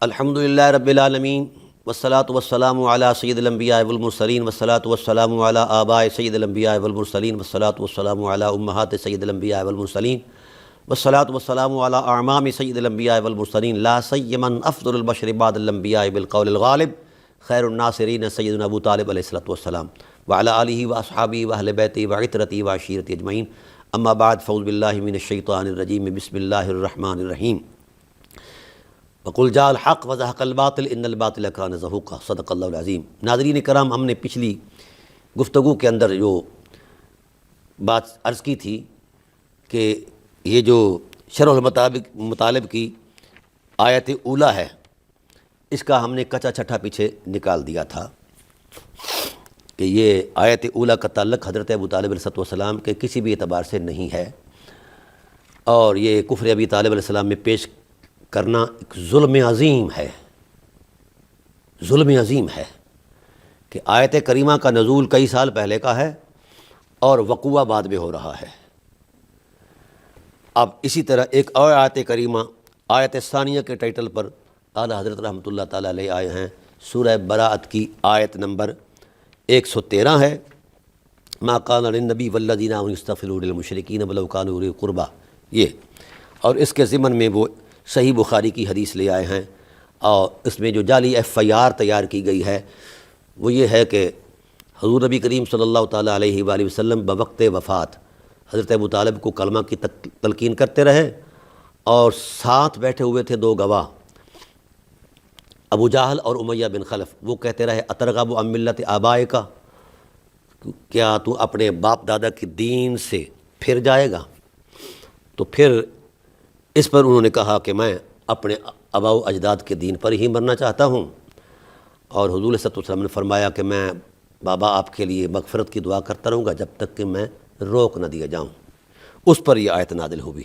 الحمدللہ رب العالمین والصلاة والسلام علی سید الانبیاء والمرسلین والصلاة والسلام علی آباء سید الانبیاء والمرسلین والصلاة والسلام علی امہات سید الانبیاء والمرسلین والصلاة والسلام علی اعمام سید الانبیاء والمرسلین لا سیما افضل البشر بعد الانبیاء بالقول الغالب خیر الناصرین سیدنا ابو طالب علیہ السلام وعلی آلہ واصحابہ واہل بیتہ وعترتہ وعشیرتہ اجمعین اما بعد فاعوذ باللہ من الشیطان الرجیم بسم اللہ الرحمن الرحیم وَقُلْ جَاءَ الْحَقُّ وَزَهَقَ الْبَاطِلُ إِنَّ الْبَاطِلَ كَانَ زَهُوقًا صدق اللہ العظیم۔ ناظرین کرام، ہم نے پچھلی گفتگو کے اندر جو بات عرض کی تھی کہ یہ جو شرح المطالب کی آیت اولیٰ ہے، اس کا ہم نے کچا چھٹا پیچھے نکال دیا تھا کہ یہ آیت اولیٰ کا تعلق حضرت ابو طالب علیہ السلام کے کسی بھی اعتبار سے نہیں ہے، اور یہ کفر ابی طالب علیہ السلام میں پیش کرنا ایک ظلم عظیم ہے، ظلم عظیم ہے کہ آیت کریمہ کا نزول کئی سال پہلے کا ہے اور وقوع بعد میں ہو رہا ہے۔ اب اسی طرح ایک اور آیت کریمہ آیت ثانیہ کے ٹائٹل پر اعلیٰ حضرت رحمۃ اللہ تعالیٰ علیہ آئے ہیں، سورہ براءت کی آیت نمبر 113 ہے، ما کان للنبی والذین آمنوا یستغفروا للمشرکین ولو کانوا اولی قربی، یہ، اور اس کے ضمن میں وہ صحیح بخاری کی حدیث لے آئے ہیں، اور اس میں جو جعلی FIR تیار کی گئی ہے وہ یہ ہے کہ حضور نبی کریم صلی اللہ تعالیٰ علیہ وآلہ وسلم بوقت وفات حضرت ابو طالب کو کلمہ کی تلقین کرتے رہے، اور ساتھ بیٹھے ہوئے تھے دو گواہ، ابو جہل اور امیہ بن خلف، وہ کہتے رہے اترغب عن ملت آبائک، کیا تو اپنے باپ دادا کی دین سے پھر جائے گا؟ تو پھر اس پر انہوں نے کہا کہ میں اپنے آباء و اجداد کے دین پر ہی مرنا چاہتا ہوں، اور حضور صلی اللہ علیہ وسلم نے فرمایا کہ میں بابا آپ کے لیے مغفرت کی دعا کرتا رہوں گا جب تک کہ میں روک نہ دیا جاؤں۔ اس پر یہ آیت نازل ہوئی،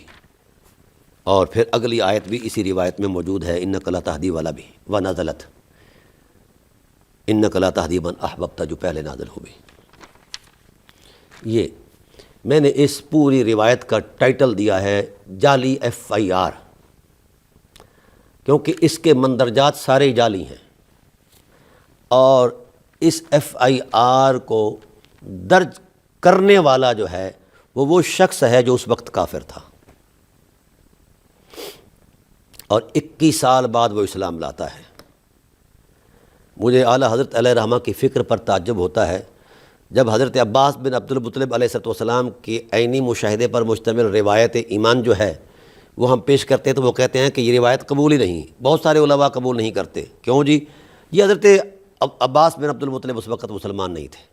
اور پھر اگلی آیت بھی اسی روایت میں موجود ہے، انک لا تہدی والا بھی ونزلت انک لا تہدی من احببت، جو پہلے نازل ہوئی۔ یہ میں نے اس پوری روایت کا ٹائٹل دیا ہے جعلی FIR، کیونکہ اس کے مندرجات سارے جعلی ہیں، اور اس FIR کو درج کرنے والا جو ہے وہ شخص ہے جو اس وقت کافر تھا، اور 21 سال بعد وہ اسلام لاتا ہے۔ مجھے اعلیٰ حضرت علیہ رحمہ کی فکر پر تعجب ہوتا ہے جب حضرت عباس بن عبد المطلب علیہ السلام کے عینی مشاہدے پر مشتمل روایت ایمان جو ہے وہ ہم پیش کرتے ہیں تو وہ کہتے ہیں کہ یہ روایت قبول ہی نہیں، بہت سارے علماء قبول نہیں کرتے۔ کیوں جی؟ یہ حضرت عباس بن عبد المطلب اس وقت مسلمان نہیں تھے۔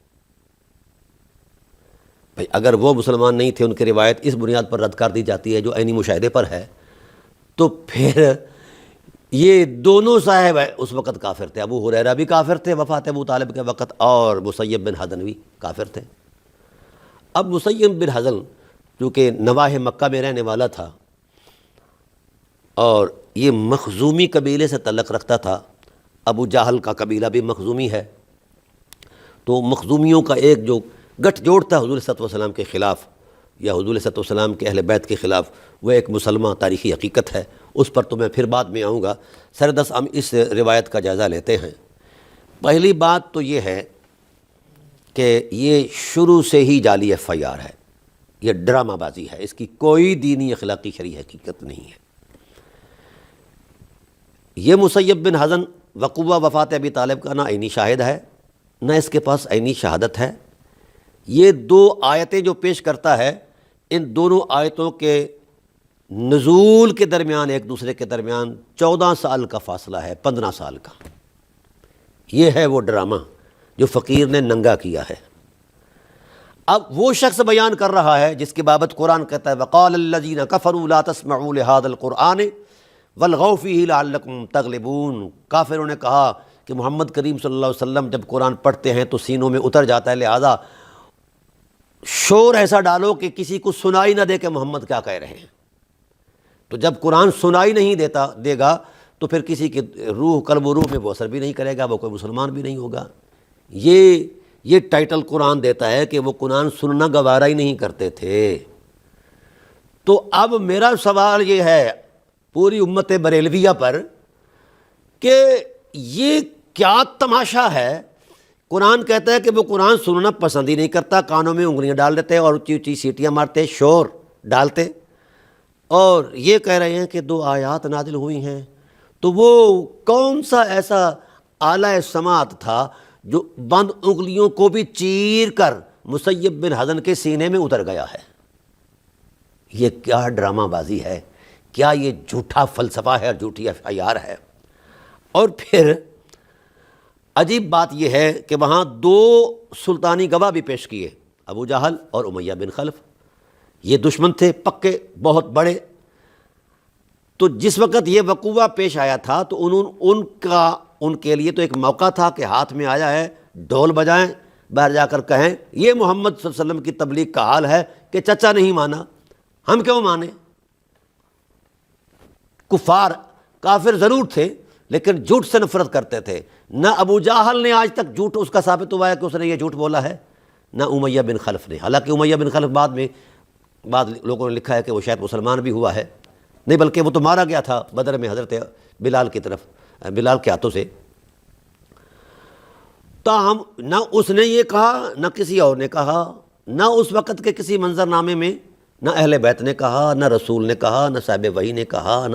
بھئی اگر وہ مسلمان نہیں تھے، ان کی روایت اس بنیاد پر رد کر دی جاتی ہے جو عینی مشاہدے پر ہے، تو پھر یہ دونوں صاحب اس وقت کافر تھے، ابو ہریرہ بھی کافر تھے وفات ابو طالب کے وقت، اور مسیب بن حزن بھی کافر تھے۔ اب مسیب بن حزن جو کہ نواح مکہ میں رہنے والا تھا، اور یہ مخزومی قبیلے سے تعلق رکھتا تھا، ابو جہل کا قبیلہ بھی مخزومی ہے، تو مخزومیوں کا ایک جو گٹھ جوڑ تھا حضور صلی اللہ علیہ وسلم کے خلاف یا حضور صلی اللہ علیہ وسلم کے اہل بیت کے خلاف، وہ ایک مسلمہ تاریخی حقیقت ہے، اس پر تو میں پھر بعد میں آؤں گا۔ سردست ہم اس روایت کا جائزہ لیتے ہیں۔ پہلی بات تو یہ ہے کہ یہ شروع سے ہی جعلی FIR ہے، یہ ڈرامہ بازی ہے، اس کی کوئی دینی اخلاقی شرعی حقیقت نہیں ہے۔ یہ مسیب بن حزن وقوع وفات ابی طالب کا نہ عینی شاہد ہے، نہ اس کے پاس عینی شہادت ہے۔ یہ دو آیتیں جو پیش کرتا ہے، ان دونوں آیتوں کے نزول کے درمیان ایک دوسرے کے درمیان 14 سال کا فاصلہ ہے، 15 سال کا۔ یہ ہے وہ ڈرامہ جو فقیر نے ننگا کیا ہے۔ اب وہ شخص بیان کر رہا ہے جس کی بابت قرآن کہتا ہے وَقَالَ الَّذِينَ كَفَرُوا لَا تَسْمَعُوا لِهَذَا الْقُرْآنِ وَالْغَوْا فِيهِ لَعَلَّكُمْ تَغْلِبُونَ، کافروں نے کہا کہ محمد کریم صلی اللہ علیہ وسلم جب قرآن پڑھتے ہیں تو سینوں میں اتر جاتا ہے، لہذا شور ایسا ڈالو کہ کسی کو سنائی نہ دے کہ محمد کیا کہہ رہے ہیں۔ تو جب قرآن سنائی نہیں دے گا تو پھر کسی کی روح، قلب و روح میں وہ اثر بھی نہیں کرے گا، وہ کوئی مسلمان بھی نہیں ہوگا۔ یہ ٹائٹل قرآن دیتا ہے کہ وہ قرآن سننا گوارا ہی نہیں کرتے تھے۔ تو اب میرا سوال یہ ہے پوری امت بریلویہ پر کہ یہ کیا تماشا ہے۔ قرآن کہتا ہے کہ وہ قرآن سننا پسند ہی نہیں کرتا، کانوں میں انگلیاں ڈال دیتے اور اونچی اونچی سیٹیاں مارتے، شور ڈالتے، اور یہ کہہ رہے ہیں کہ 2 آیات نازل ہوئی ہیں۔ تو وہ کون سا ایسا آلہ سماعت تھا جو بند انگلیوں کو بھی چیر کر مسیب بن حزن کے سینے میں اتر گیا ہے؟ یہ کیا ڈرامہ بازی ہے، کیا یہ جھوٹا فلسفہ ہے اور جھوٹی اشعار ہے۔ اور پھر عجیب بات یہ ہے کہ وہاں 2 سلطانی گواہ بھی پیش کیے، ابو جہل اور امیہ بن خلف۔ یہ دشمن تھے پکے، بہت بڑے۔ تو جس وقت یہ وقوعہ پیش آیا تھا تو ان کے لیے تو ایک موقع تھا کہ ہاتھ میں آیا ہے، ڈھول بجائیں، باہر جا کر کہیں یہ محمد صلی اللہ علیہ وسلم کی تبلیغ کا حال ہے کہ چچا نہیں مانا، ہم کیوں مانیں۔ کفار کافر ضرور تھے لیکن جھوٹ سے نفرت کرتے تھے۔ نہ ابو جہل نے آج تک جھوٹ اس کا ثابت ہوا ہے کہ اس نے یہ جھوٹ بولا ہے، نہ امیہ بن خلف نے۔ حالانکہ امیہ بن خلف بعد لوگوں نے لکھا ہے کہ وہ شاید مسلمان بھی ہوا ہے، نہیں بلکہ وہ تو مارا گیا تھا بدر میں حضرت بلال کی طرف، بلال کے ہاتھوں سے۔ تاہم نہ اس نے یہ کہا نہ کسی اور نے کہا، نہ اس وقت کے کسی منظر نامے میں نہ اہل بیت نے کہا، نہ رسول نے کہا، نہ صاحب وحی نے کہا،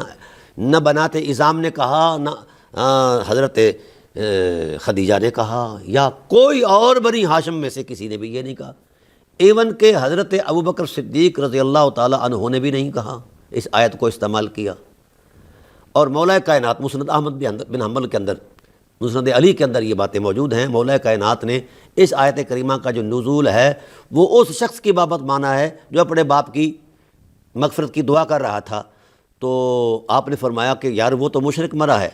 نہ بنات اعظام نے کہا، نہ حضرت خدیجہ نے کہا، یا کوئی اور بنی ہاشم میں سے کسی نے بھی یہ نہیں کہا۔ ایون کہ حضرت ابوبکر صدیق رضی اللہ تعالی عنہ نے بھی نہیں کہا، اس آیت کو استعمال کیا۔ اور مولا کائنات مسند احمد بن حنبل کے اندر، مسند علی کے اندر یہ باتیں موجود ہیں۔ مولا کائنات نے اس آیت کریمہ کا جو نزول ہے وہ اس شخص کی بابت مانا ہے جو اپنے باپ کی مغفرت کی دعا کر رہا تھا۔ تو آپ نے فرمایا کہ یار وہ تو مشرک مرا ہے،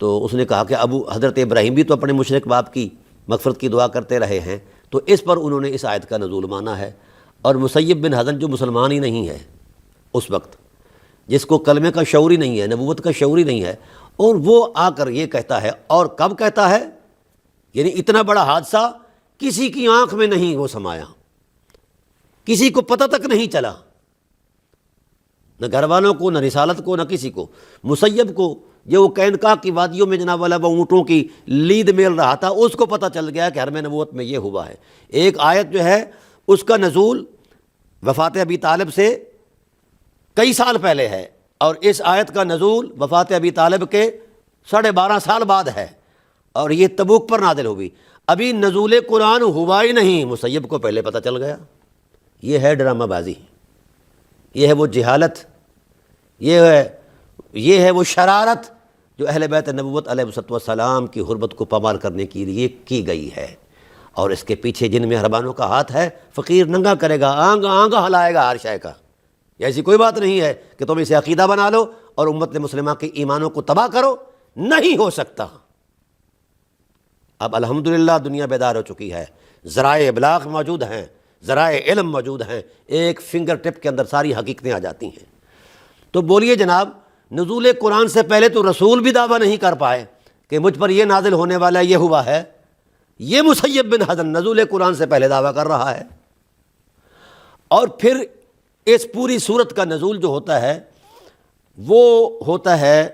تو اس نے کہا کہ حضرت ابراہیم بھی تو اپنے مشرک باپ کی مغفرت کی دعا کرتے رہے ہیں۔ تو اس پر انہوں نے اس آیت کا نزول مانا ہے۔ اور مسیب بن حزن جو مسلمان ہی نہیں ہے اس وقت، جس کو کلمے کا شعور ہی نہیں ہے، نبوت کا شعور ہی نہیں ہے، اور وہ آ کر یہ کہتا ہے، اور کب کہتا ہے، یعنی اتنا بڑا حادثہ کسی کی آنکھ میں نہیں وہ سمایا، کسی کو پتہ تک نہیں چلا، نہ گھر والوں کو، نہ رسالت کو، نہ کسی کو۔ مسیب کو جو وہ قینقاع کی وادیوں میں جناب والا وہ اونٹوں کی لید میل رہا تھا، اس کو پتہ چل گیا کہ حرم نبوت میں یہ ہوا ہے۔ ایک آیت جو ہے اس کا نزول وفات ابی طالب سے کئی سال پہلے ہے، اور اس آیت کا نزول وفات ابی طالب کے 12.5 سال بعد ہے، اور یہ تبوک پر نازل ہوئی۔ ابھی نزول قرآن ہوا ہی نہیں، مسیب کو پہلے پتہ چل گیا۔ یہ ہے ڈرامہ بازی، یہ ہے وہ جہالت، یہ ہے وہ شرارت جو اہل بیت نبوت علیہ السلام کی حرمت کو پامال کرنے کے لیے کی گئی ہے۔ اور اس کے پیچھے جن مہربانوں کا ہاتھ ہے، فقیر ننگا کرے گا، آنگ آنگ ہلائے گا ہر شے کا۔ ایسی کوئی بات نہیں ہے کہ تم اسے عقیدہ بنا لو اور امت مسلمہ کے ایمانوں کو تباہ کرو، نہیں ہو سکتا۔ اب الحمدللہ دنیا بیدار ہو چکی ہے، ذرائع ابلاغ موجود ہیں، ذرائع علم موجود ہیں، ایک فنگر ٹپ کے اندر ساری حقیقتیں آ جاتی ہیں۔ تو بولیے جناب، نزول قرآن سے پہلے تو رسول بھی دعویٰ نہیں کر پائے کہ مجھ پر یہ نازل ہونے والا یہ ہوا ہے، یہ مسیب بن حزن نزول قرآن سے پہلے دعویٰ کر رہا ہے۔ اور پھر اس پوری صورت کا نزول جو ہوتا ہے وہ ہوتا ہے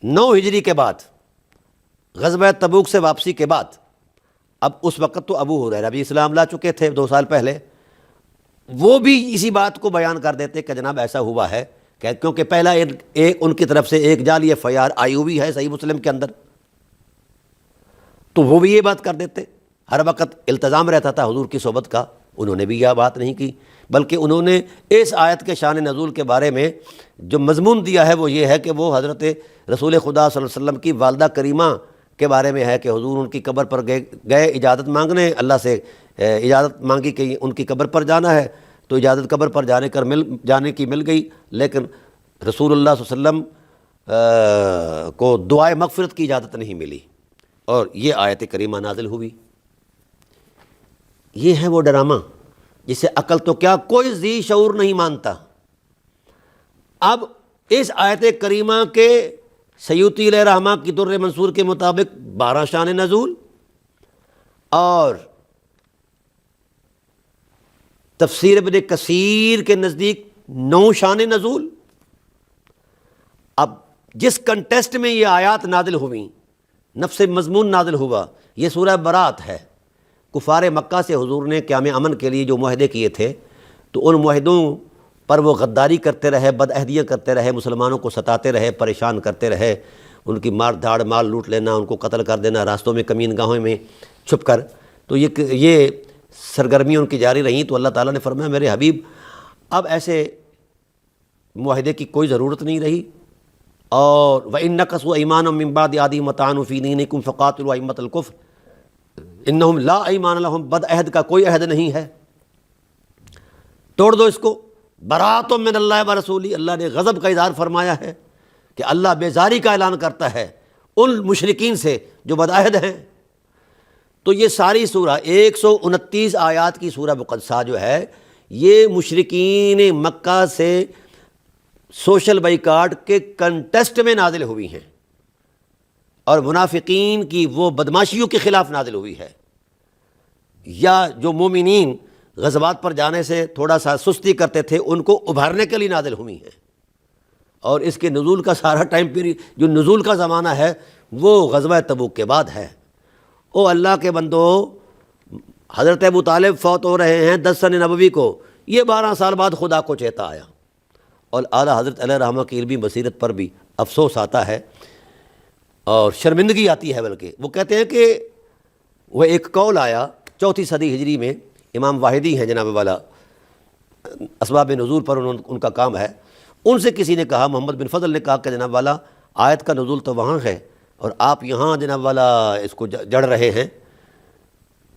9 ہجری کے بعد، غزوہ تبوک سے واپسی کے بعد۔ اب اس وقت تو ابو ہریرہ بھی اسلام لا چکے تھے 2 سال پہلے، وہ بھی اسی بات کو بیان کر دیتے کہ جناب ایسا ہوا ہے، کیونکہ پہلا ان کی طرف سے ایک جعلی FIR آئی ہوئی ہے صحیح مسلم کے اندر، تو وہ بھی یہ بات کر دیتے۔ ہر وقت التزام رہتا تھا حضور کی صحبت کا، انہوں نے بھی یہ بات نہیں کی، بلکہ انہوں نے اس آیت کے شان نزول کے بارے میں جو مضمون دیا ہے وہ یہ ہے کہ وہ حضرت رسول خدا صلی اللہ علیہ وسلم کی والدہ کریمہ کے بارے میں ہے کہ حضور ان کی قبر پر گئے اجازت مانگنے، اللہ سے اجازت مانگی کہ ان کی قبر پر جانا ہے، تو اجازت قبر پر جانے کی مل گئی، لیکن رسول اللہ صلی اللہ علیہ وسلم کو دعائے مغفرت کی اجازت نہیں ملی، اور یہ آیت کریمہ نازل ہوئی۔ یہ ہے وہ ڈرامہ جسے عقل تو کیا کوئی ذی شعور نہیں مانتا۔ اب اس آیت کریمہ کے سیوطی علیہ رحمہ کی در منصور کے مطابق 12 شان نزول، اور تفسیر ابن کثیر کے نزدیک 9 شان نزول۔ اب جس کنٹیسٹ میں یہ آیات نازل ہوئیں، نفس مضمون نازل ہوا، یہ سورہ برات ہے۔ کفار مکہ سے حضور نے قیام امن کے لیے جو معاہدے کیے تھے، تو ان معاہدوں پر وہ غداری کرتے رہے، بدعہدیاں کرتے رہے، مسلمانوں کو ستاتے رہے، پریشان کرتے رہے، ان کی مار دھاڑ، مال لوٹ لینا، ان کو قتل کر دینا، راستوں میں کمین گاہوں میں چھپ کر، تو یہ سرگرمیاں ان کی جاری رہیں۔ تو اللہ تعالیٰ نے فرمایا میرے حبیب اب ایسے معاہدے کی کوئی ضرورت نہیں رہی، اور وَإِن نَكَثُوا أَيْمَانَهُم مِّن بَعْدِ عَهْدِهِمْ وَطَعَنُوا فِي دِينِكُمْ فَقَاتِلُوا أَئِمَّةَ الْكُفْرِ إِنَّهُمْ لَا أَيْمَانَ لَهُمْ، بد عہد کا کوئی عہد نہیں ہے، توڑ دو اس کو۔ برات من اللہ ورسولہ، اللہ نے غضب کا اظہار فرمایا ہے کہ اللہ بیزاری کا اعلان کرتا ہے ان مشرکین سے جو بد عہد ہیں۔ تو یہ ساری سورہ 129 آیات کی سورہ مقدسہ جو ہے، یہ مشرکین مکہ سے سوشل بائیکاٹ کے کنٹیسٹ میں نازل ہوئی ہیں، اور منافقین کی وہ بدماشیوں کے خلاف نازل ہوئی ہے، یا جو مومنین غزوات پر جانے سے تھوڑا سا سستی کرتے تھے ان کو ابھارنے کے لیے نازل ہوئی ہیں۔ اور اس کے نزول کا سارا ٹائم پیریڈ، جو نزول کا زمانہ ہے، وہ غزوہ تبوک کے بعد ہے۔ او اللہ کے بندو، حضرت ابو طالب فوت ہو رہے ہیں 10 سن نبوی کو، یہ 12 سال بعد خدا کو چیتا آیا، اور اعلیٰ حضرت علیہ رحمہ کی علمی بصیرت پر بھی افسوس آتا ہے اور شرمندگی آتی ہے۔ بلکہ وہ کہتے ہیں کہ وہ ایک قول آیا 4 صدی ہجری میں، امام واحدی ہیں جناب والا، اسباب نزول پر ان کا کام ہے، ان سے کسی نے کہا، محمد بن فضل نے کہا کہ جناب والا آیت کا نزول تو وہاں ہے اور آپ یہاں جناب والا اس کو جڑ رہے ہیں،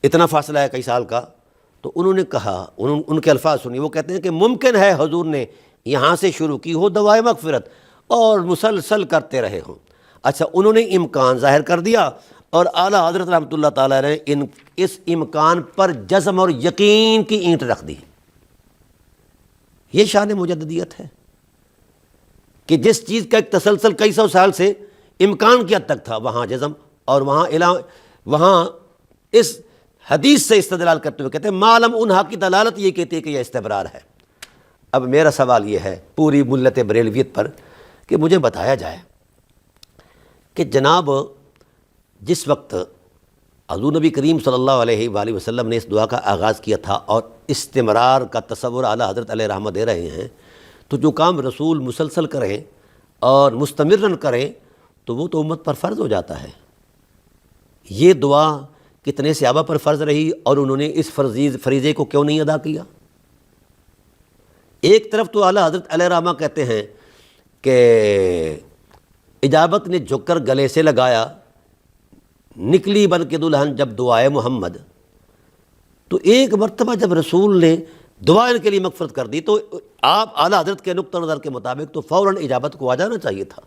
اتنا فاصلہ ہے کئی سال کا۔ تو انہوں نے کہا، ان کے الفاظ سنیے، وہ کہتے ہیں کہ ممکن ہے حضور نے یہاں سے شروع کی ہو دوائے مغفرت اور مسلسل کرتے رہے ہوں۔ اچھا، انہوں نے امکان ظاہر کر دیا، اور اعلیٰ حضرت رحمۃ اللہ تعالیٰ نے اس امکان پر جزم اور یقین کی اینٹ رکھ دی۔ یہ شان مجددیت ہے کہ جس چیز کا ایک تسلسل کئی سو سال سے امکان کی حد تک تھا، وہاں جزم، اور وہاں اس حدیث سے استدلال کرتے ہوئے کہتے ہیں معلوم انہا کی دلالت یہ کہتی ہے کہ یہ استبرار ہے۔ اب میرا سوال یہ ہے پوری ملت بریلویت پر کہ مجھے بتایا جائے کہ جناب جس وقت حضور نبی کریم صلی اللہ علیہ وآلہ وسلم نے اس دعا کا آغاز کیا تھا اور استمرار کا تصور اعلیٰ حضرت علیہ رحمہ دے رہے ہیں، تو جو کام رسول مسلسل کریں اور مستمرن کریں تو وہ تو امت پر فرض ہو جاتا ہے۔ یہ دعا کتنے صحابہ پر فرض رہی اور انہوں نے اس فریضے کو کیوں نہیں ادا کیا؟ ایک طرف تو اعلیٰ حضرت علیہ رحمہ کہتے ہیں کہ اجابت نے جھک کر گلے سے لگایا، نکلی بن کے دلہن جب دعائے محمد، تو ایک مرتبہ جب رسول نے دعا ان کے لیے مغفرت کر دی تو آپ اعلیٰ حضرت کے نقطہ نظر کے مطابق تو فوراً اجابت کو آ جانا چاہیے تھا۔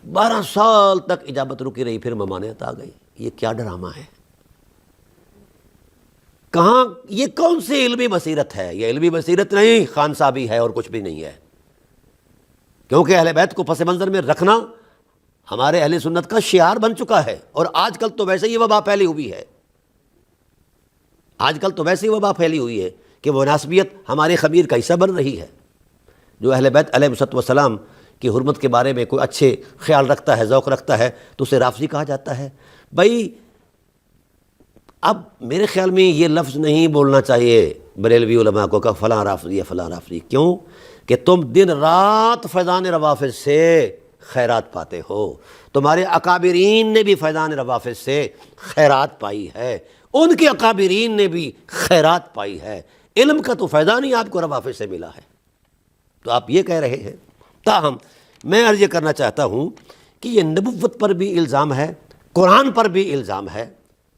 12 سال تک اجابت رکی رہی، پھر ممانعت آ گئی۔ یہ کیا ڈرامہ ہے؟ کہاں یہ کون سی علمی بصیرت ہے؟ یہ علمی بصیرت نہیں، خان صاحبی ہے اور کچھ بھی نہیں ہے، کیونکہ اہل بیت کو پس منظر میں رکھنا ہمارے اہل سنت کا شعار بن چکا ہے، اور آج کل تو ویسے ہی وبا پھیلی ہوئی ہے۔ آج کل تو ویسے ہی وبا پھیلی ہوئی ہے کہ وہ ناسبیت ہمارے خمیر کا حصہ بن رہی ہے۔ جو اہل بیت علیہ السلام کی حرمت کے بارے میں کوئی اچھے خیال رکھتا ہے، ذوق رکھتا ہے، تو اسے رافضی کہا جاتا ہے۔ بھائی اب میرے خیال میں یہ لفظ نہیں بولنا چاہیے بریلوی علماء کو کہ فلاں رافضی یا فلاں رافضی، کیوں کہ تم دن رات فیضان روافض سے خیرات پاتے ہو، تمہارے اکابرین نے بھی فیضان روافض سے خیرات پائی ہے، ان کے اکابرین نے بھی خیرات پائی ہے، علم کا تو فیضان ہی آپ کو روافض سے ملا ہے، تو آپ یہ کہہ رہے ہیں۔ تاہم میں عرض یہ کرنا چاہتا ہوں کہ یہ نبوت پر بھی الزام ہے، قرآن پر بھی الزام ہے،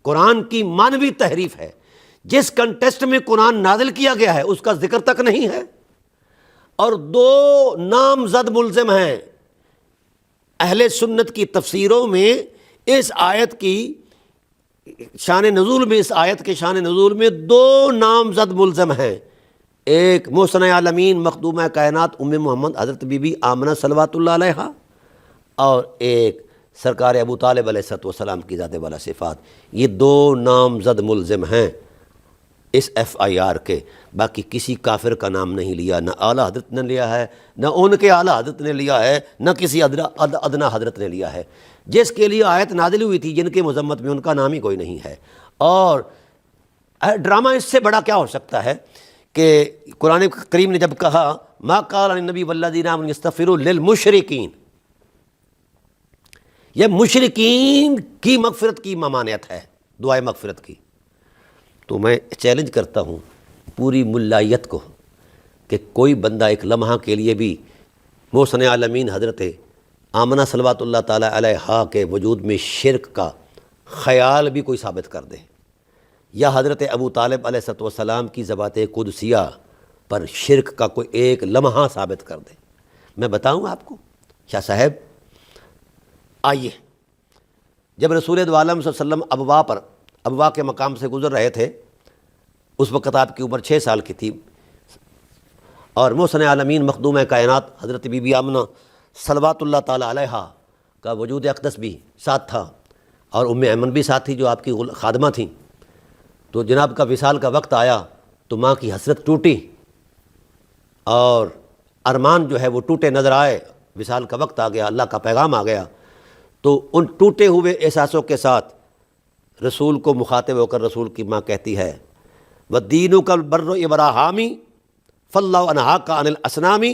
قرآن کی معنوی تحریف ہے۔ جس کنٹیسٹ میں قرآن نازل کیا گیا ہے اس کا ذکر تک نہیں ہے، اور 2 نامزد ملزم ہیں اہل سنت کی تفسیروں میں اس آیت کی شان نزول میں، اس آیت کے شان نزول میں 2 نامزد ملزم ہیں، ایک محسن عالمین مخدومہ کائنات ام محمد حضرت بی بی آمنہ صلوات اللہ علیہا، اور ایک سرکار ابو طالب علیہ السلام کی ذات والا صفات۔ یہ 2 نامزد ملزم ہیں اس FIR کے، باقی کسی کافر کا نام نہیں لیا، نہ اعلیٰ حضرت نے لیا ہے، نہ ان کے اعلیٰ حضرت نے لیا ہے، نہ کسی ادنا حضرت نے لیا ہے۔ جس کے لیے آیت نازل ہوئی تھی، جن کے مذمت میں، ان کا نام ہی کوئی نہیں ہے۔ اور ڈرامہ اس سے بڑا کیا ہو سکتا ہے کہ قرآن کریم نے جب کہا ما قال النبی والذین آمنوا یستغفروا للمشرکین، یہ مشرکین کی مغفرت کی ممانعت ہے، دعائے مغفرت کی۔ تو میں چیلنج کرتا ہوں پوری ملائیت کو کہ کوئی بندہ ایک لمحہ کے لیے بھی محسن عالمین حضرت آمنہ صلوات اللہ تعالی علیہا کے وجود میں شرک کا خیال بھی کوئی ثابت کر دے، یا حضرت ابو طالب علیہ السلام کی ذوات قدسیہ پر شرک کا کوئی ایک لمحہ ثابت کر دے۔ میں بتاؤں آپ کو شاہ صاحب، آئیے، جب رسول دو عالم صلی اللہ علیہ وسلم ابوا کے مقام سے گزر رہے تھے، اس وقت آپ کی عمر 6 سال کی تھی، اور محسن عالمین مخدوم کائنات حضرت بی بی آمنہ صلوات اللہ تعالی علیہا کا وجود اقدس بھی ساتھ تھا، اور ام ایمن بھی ساتھ تھی جو آپ کی خادمہ تھیں۔ تو جناب کا وصال کا وقت آیا تو ماں کی حسرت ٹوٹی اور ارمان جو ہے وہ ٹوٹے نظر آئے، وصال کا وقت آ گیا، اللہ کا پیغام آ گیا۔ تو ان ٹوٹے ہوئے احساسوں کے ساتھ رسول کو مخاطب ہو کر رسول کی ماں کہتی ہے وَالدِّينُ الْبَرُّ إِبْرَاهَامِ فَاللَّهُ أَنْهَاكَ عَنِ الْأَصْنَامِ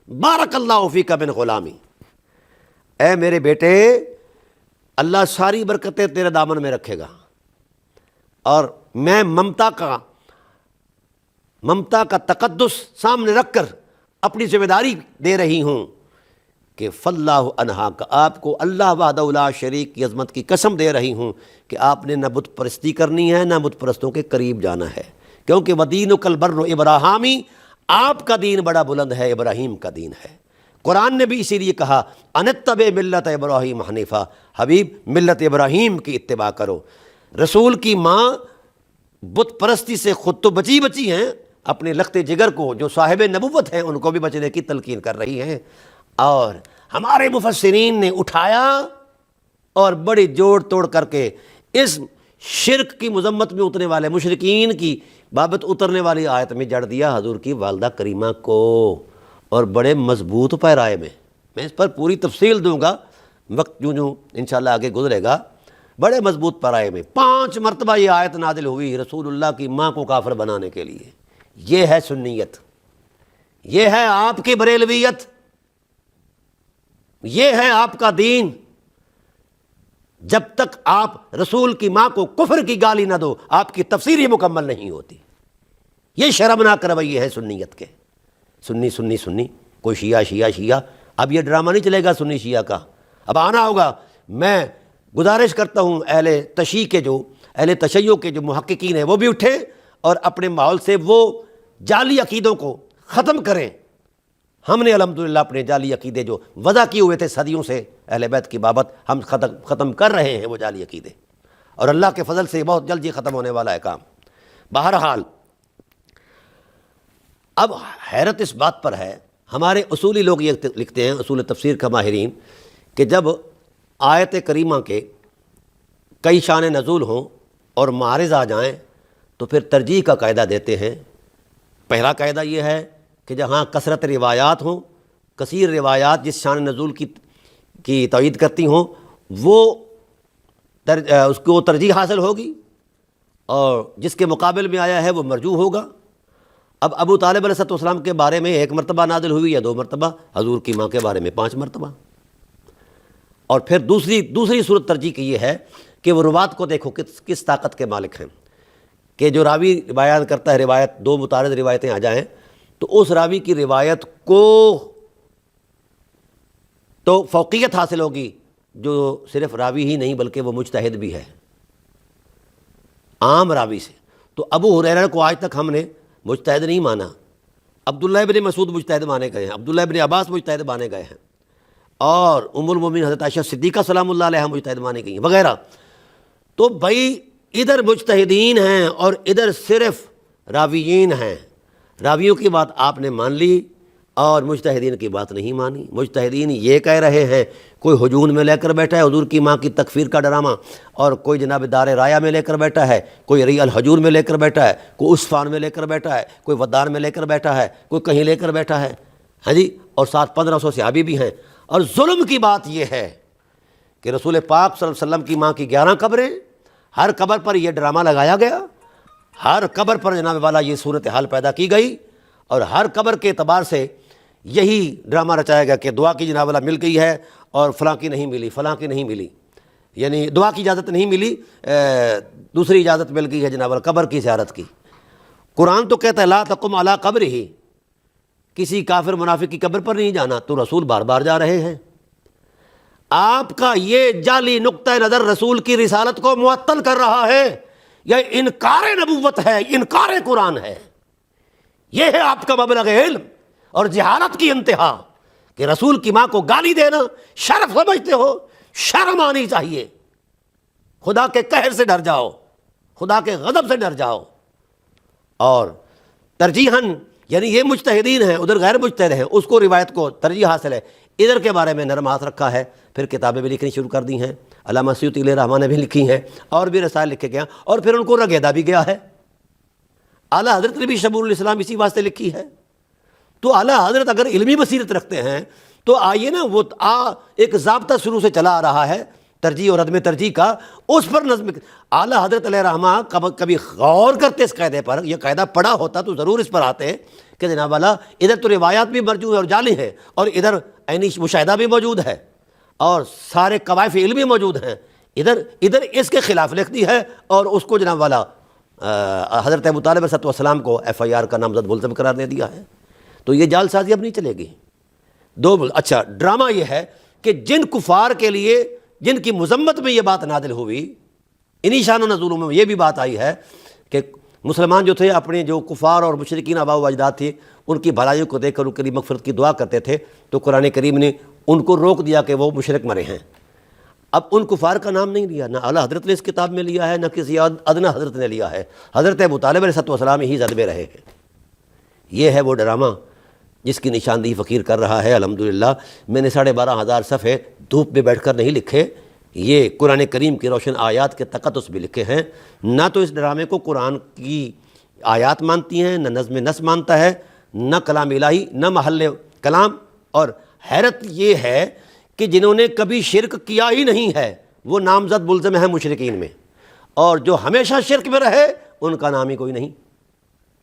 بَارَكَ اللَّهُ فِيكَ مِنْ غُلَامِ، اے میرے بیٹے، اللہ ساری برکتیں تیرے دامن میں رکھے گا، اور میں ممتا کا تقدس سامنے رکھ کر اپنی ذمہ داری دے رہی ہوں کہ فَاللَّهُ أَنْهَاكَ، آپ کو اللہ وحدہ لا شریک کی عظمت کی قسم دے رہی ہوں کہ آپ نے نہ بت پرستی کرنی ہے، نہ بت پرستوں کے قریب جانا ہے، کیونکہ وَدِينُكَ الْبَرُّ إِبْرَاهَامِ، آپ کا دین بڑا بلند ہے، ابراہیم کا دین ہے۔ قرآن نے بھی اسی لیے کہا انتبع ملت ابراہیم حنیفہ، حبیب ملت ابراہیم کی اتباع کرو۔ رسول کی ماں بت پرستی سے خود تو بچی ہیں، اپنے لخت جگر کو جو صاحب نبوت ہیں ان کو بھی بچنے کی تلقین کر رہی ہیں، اور ہمارے مفسرین نے اٹھایا اور بڑی جوڑ توڑ کر کے اس شرک کی مذمت میں اترنے والے مشرکین کی بابت اترنے والی آیت میں جڑ دیا حضور کی والدہ کریمہ کو، اور بڑے مضبوط پیرائے میں اس پر پوری تفصیل دوں گا، وقت جو انشاءاللہ آگے گزرے گا، بڑے مضبوط پیرائے میں 5 مرتبہ یہ آیت نازل ہوئی رسول اللہ کی ماں کو کافر بنانے کے لیے۔ یہ ہے سنیت، یہ ہے آپ کی بریلویت، یہ ہے آپ کا دین۔ جب تک آپ رسول کی ماں کو کفر کی گالی نہ دو، آپ کی تفسیر ہی مکمل نہیں ہوتی۔ یہ شرمناک رویے ہے سنیت کے، سنی، کوئی شیعہ۔ اب یہ ڈرامہ نہیں چلے گا سنی شیعہ کا، اب آنا ہوگا۔ میں گزارش کرتا ہوں اہل تشیع کے جو محققین ہیں وہ بھی اٹھیں اور اپنے ماحول سے وہ جعلی عقیدوں کو ختم کریں۔ ہم نے الحمدللہ اپنے جعلی عقیدے جو وضع کیے ہوئے تھے صدیوں سے اہل بیت کی بابت، ہم ختم کر رہے ہیں وہ جعلی عقیدے، اور اللہ کے فضل سے بہت جلد یہ ختم ہونے والا ہے کام۔ بہرحال اب حیرت اس بات پر ہے، ہمارے اصولی لوگ یہ لکھتے ہیں، اصول تفسیر کا ماہرین، کہ جب آیت کریمہ کے کئی شان نزول ہوں اور معارض آ جائیں تو پھر ترجیح کا قاعدہ دیتے ہیں۔ پہلا قاعدہ یہ ہے کہ جہاں کثرت روایات ہوں، کثیر روایات جس شان نزول کی تائید کرتی ہوں، وہ اس کو ترجیح حاصل ہوگی، اور جس کے مقابل میں آیا ہے وہ مرجوح ہوگا۔ اب ابو طالب علیہ السلام کے بارے میں 1 مرتبہ نازل ہوئی یا 2 مرتبہ، حضور کی ماں کے بارے میں 5 مرتبہ۔ اور پھر دوسری صورت ترجیح کی یہ ہے کہ وہ روات کو دیکھو کس طاقت کے مالک ہیں، کہ جو راوی روایت کرتا ہے، روایت 2 متعارض روایتیں آ جائیں تو اس راوی کی روایت کو تو فوقیت حاصل ہوگی، جو صرف راوی ہی نہیں بلکہ وہ مجتہد بھی ہے عام راوی سے۔ تو ابو ہریرہ کو آج تک ہم نے مجتہد نہیں مانا، عبداللہ ابن مسعود مجتہد مانے گئے ہیں، عبداللہ ابن عباس مجتہد مانے گئے ہیں، اور ام المومنین حضرت عائشہ صدیقہ سلام اللہ علیہ مجتہد مانے گئی ہیں وغیرہ۔ تو بھائی ادھر مجتہدین ہیں اور ادھر صرف راویین ہیں، راویوں کی بات آپ نے مان لی، اور مجتہدین کی بات نہیں مانی۔ مجتہدین یہ کہہ رہے ہیں، کوئی ہجون میں لے کر بیٹھا ہے حضور کی ماں کی تکفیر کا ڈرامہ، اور کوئی جناب دار رایا میں لے کر بیٹھا ہے، کوئی ری الحجور میں لے کر بیٹھا ہے، کوئی عصفان میں لے کر بیٹھا ہے، کوئی ودان میں لے کر بیٹھا ہے، کوئی کہیں لے کر بیٹھا ہے، ہاں جی، اور ساتھ 1500 صحابی بھی ہیں۔ اور ظلم کی بات یہ ہے کہ رسول پاک صلی اللہ علیہ وسلم کی ماں کی 11 قبریں، ہر قبر پر یہ ڈرامہ لگایا گیا، ہر قبر پر جناب والا یہ صورتحال پیدا کی گئی، اور ہر قبر کے اعتبار سے یہی ڈرامہ رچایا گیا کہ دعا کی جناب والا مل گئی ہے اور فلاں کی نہیں ملی، فلاں کی نہیں ملی، یعنی دعا کی اجازت نہیں ملی، دوسری اجازت مل گئی ہے جناب والا قبر کی زیارت کی۔ قرآن تو کہتا ہے لا تقم علی قبرہ، کسی کافر منافق کی قبر پر نہیں جانا، تو رسول بار بار جا رہے ہیں۔ آپ کا یہ جعلی نقطہ نظر رسول کی رسالت کو معطل کر رہا ہے، یہ انکار نبوت ہے، انکار قرآن ہے۔ یہ ہے آپ کا مبلغ علم اور جہالت کی انتہا کہ رسول کی ماں کو گالی دینا شرف سمجھتے ہو، شرم آنی چاہیے۔ خدا کے قہر سے ڈر جاؤ، خدا کے غضب سے ڈر جاؤ۔ اور ترجیحاً یعنی یہ مجتہدین ہیں، ادھر غیر مجتہد ہیں، اس کو روایت کو ترجیح حاصل ہے، ادھر کے بارے میں نرم ہاتھ رکھا ہے، پھر کتابیں بھی لکھنی شروع کر دی ہیں، علامہ سیوطی علیہ رحمہ نے بھی لکھی ہیں، اور بھی رسائل لکھے گئے ہیں، اور پھر ان کو رگیدہ بھی گیا ہے۔ اعلیٰ حضرت نے بھی شبور الاسلام اسی واسطے لکھی ہے۔ تو اعلیٰ حضرت اگر علمی بصیرت رکھتے ہیں تو آئیے نا، وہ ایک ضابطہ شروع سے چلا آ رہا ہے ترجیح اور عدم ترجیح کا، اس پر نظم۔ اعلیٰ حضرت علیہ رحمہ کبھی غور کرتے اس قاعدے پر، یہ قاعدہ پڑھا ہوتا تو ضرور اس پر آتے کہ جناب والا ادھر تو روایات بھی مرجوع ہے اور جعلی ہیں، اور ادھر عینی مشاہدہ بھی موجود ہے، اور سارے قوائف علمی موجود ہیں، ادھر اس کے خلاف لکھ دی ہے، اور اس کو جناب والا حضرت ابو طالب علیہ السلام کو FIR کا نامزد ملزم قرار دے دیا ہے۔ تو یہ جال سازی اب نہیں چلے گی۔ اچھا، ڈرامہ یہ ہے کہ جن کفار کے لیے، جن کی مذمت میں یہ بات نازل ہوئی، انہی شان و نزولوں میں یہ بھی بات آئی ہے کہ مسلمان جو تھے اپنے جو کفار اور مشرکین آباء و اجداد تھے ان کی بھلائیوں کو دیکھ کر ان کے لیے مغفرت کی دعا کرتے تھے، تو قرآن کریم نے ان کو روک دیا کہ وہ مشرک مرے ہیں۔ اب ان کفار کا نام نہیں لیا، نہ اعلیٰ حضرت نے اس کتاب میں لیا ہے، نہ کسی ادنا حضرت نے لیا ہے، حضرت ابو طالب علیہ السلام ہی زد میں رہے ہیں۔ یہ ہے وہ ڈرامہ جس کی نشاندہی فقیر کر رہا ہے۔ الحمدللہ میں نے 12,500 صفحے دھوپ میں بیٹھ کر نہیں لکھے، یہ قرآن کریم کی روشن آیات کے تقدس بھی لکھے ہیں۔ نہ تو اس ڈرامے کو قرآن کی آیات مانتی ہیں، نہ نظم نص مانتا ہے، نہ کلام الہی، نہ محل کلام۔ اور حیرت یہ ہے کہ جنہوں نے کبھی شرک کیا ہی نہیں ہے وہ نامزد ملزم ہیں مشرکین میں، اور جو ہمیشہ شرک میں رہے ان کا نام ہی کوئی نہیں۔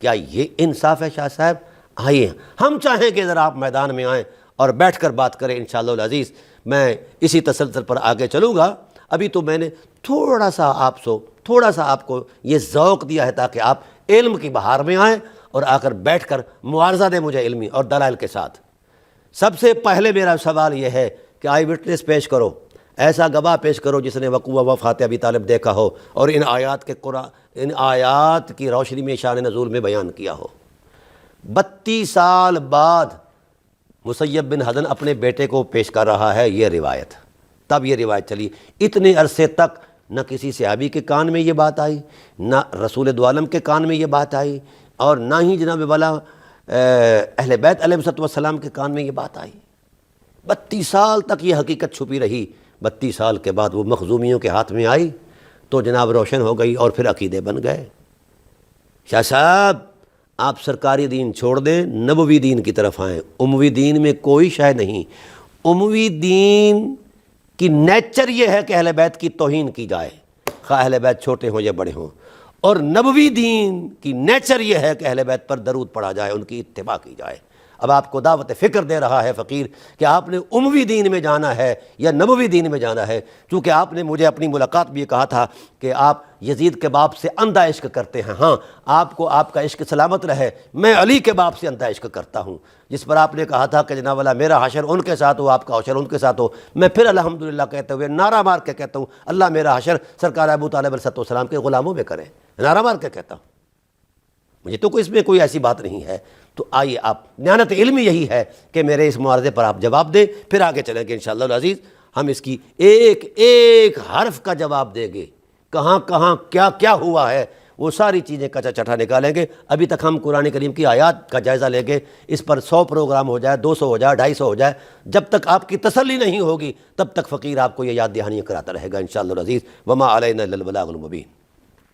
کیا یہ انصاف ہے شاہ صاحب؟ آئیے ہم چاہیں کہ ذرا آپ میدان میں آئیں اور بیٹھ کر بات کریں انشاءاللہ العزیز۔ میں اسی تسلسل پر آگے چلوں گا۔ ابھی تو میں نے تھوڑا سا آپ کو یہ ذوق دیا ہے تاکہ آپ علم کی بہار میں آئیں اور آ کر بیٹھ کر معارضہ دیں مجھے علمی اور دلائل کے ساتھ۔ سب سے پہلے میرا سوال یہ ہے کہ آئی وٹنس پیش کرو، ایسا گواہ پیش کرو جس نے وقوع وفات ابی طالب دیکھا ہو اور ان آیات کی روشنی میں شان نزول میں بیان کیا ہو۔ 32 سال بعد مسیب بن حزن اپنے بیٹے کو پیش کر رہا ہے یہ روایت، تب یہ روایت چلی۔ اتنے عرصے تک نہ کسی صحابی کے کان میں یہ بات آئی، نہ رسول دو عالم کے کان میں یہ بات آئی، اور نہ ہی جناب والا اہل بیت علیہ السلام کے کان میں یہ بات آئی۔ 32 سال تک یہ حقیقت چھپی رہی، 32 سال کے بعد وہ مخزومیوں کے ہاتھ میں آئی تو جناب روشن ہو گئی، اور پھر عقیدے بن گئے۔ شاہ صاحب آپ سرکاری دین چھوڑ دیں، نبوی دین کی طرف آئیں۔ اموی دین میں کوئی شے نہیں۔ اموی دین کی نیچر یہ ہے کہ اہل بیت کی توہین کی جائے، خواہ اہل بیت چھوٹے ہوں یا بڑے ہوں، اور نبوی دین کی نیچر یہ ہے کہ اہل بیت پر درود پڑھا جائے، ان کی اتباع کی جائے۔ اب آپ کو دعوت فکر دے رہا ہے فقیر کہ آپ نے اموی دین میں جانا ہے یا نبوی دین میں جانا ہے، چونکہ آپ نے مجھے اپنی ملاقات بھی یہ کہا تھا کہ آپ یزید کے باپ سے اندھا عشق کرتے ہیں۔ ہاں، آپ کو آپ کا عشق سلامت رہے، میں علی کے باپ سے اندھا عشق کرتا ہوں، جس پر آپ نے کہا تھا کہ جناب اللہ میرا حشر ان کے ساتھ ہو، آپ کا حشر ان کے ساتھ ہو۔ میں پھر الحمدللہ کہتے ہوئے نعرہ مار کے کہتا ہوں اللہ میرا حشر سرکار ابو طالب علیہ السلام کے غلاموں میں کرے، نعرہ مار کے کہتا ہوں، مجھے تو اس میں کوئی ایسی بات نہیں ہے۔ تو آئیے آپ، دیانت علمی یہی ہے کہ میرے اس معارضے پر آپ جواب دیں، پھر آگے چلیں گے انشاءاللہ العزیز۔ ہم اس کی ایک ایک حرف کا جواب دیں گے، کہاں کہاں کیا کیا ہوا ہے وہ ساری چیزیں کچا چٹھا نکالیں گے۔ ابھی تک ہم قرآن کریم کی آیات کا جائزہ لیں گے، اس پر 100 پروگرام ہو جائے، 200 ہو جائے، 250 ہو جائے، جب تک آپ کی تسلی نہیں ہوگی تب تک فقیر آپ کو یہ یاد دہانیاں کراتا رہے گا انشاءاللہ العزیز۔ وما علینا الا البلاغ المبین۔